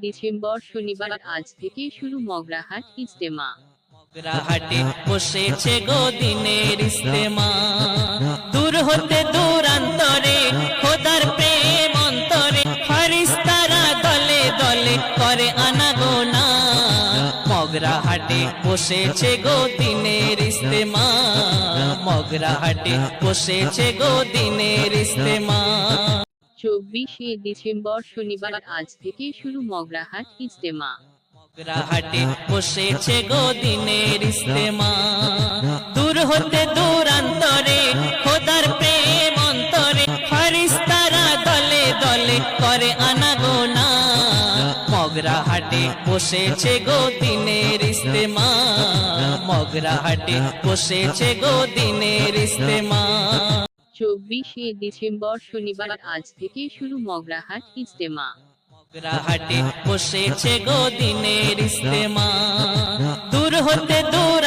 December শনিবার আজ থেকে শুরু মগরাহাট ইজতেমা। মগরাহাটে বসেছে গো দিনের ইজতেমা, দূর হতে দূরান্তরে খোদার প্রেম অন্তরে, ফারিস্তারা দলে দলে করে আনাগোনা। মগরাহাটে বসেছে গো দিনের ইজতেমা, মগরাহাটে বসেছে গো দিনের ইজতেমা। ডিসেম্বর শনিবার আজ থেকে শুরু মগরাহাট ইজতেমা। মগরাহাটে বসেছে গো দিনের ইজতেমা, দূর হতে দূরান্তরে খোদার প্রেম অন্তরে, ফারিস্তারা দলে দলে করে আনাগোনা। মগরাহাটে বসেছে গো দিনের ইজতেমা, মগরাহাটে বসেছে গো দিনের ইজতেমা। ডিসেম্বর শনিবার আজ থেকে শুরু মগরাহাট ইজতেমা। মগরাহাটে বসেছে গো দিনের ইজতেমা, দূর হতে দূর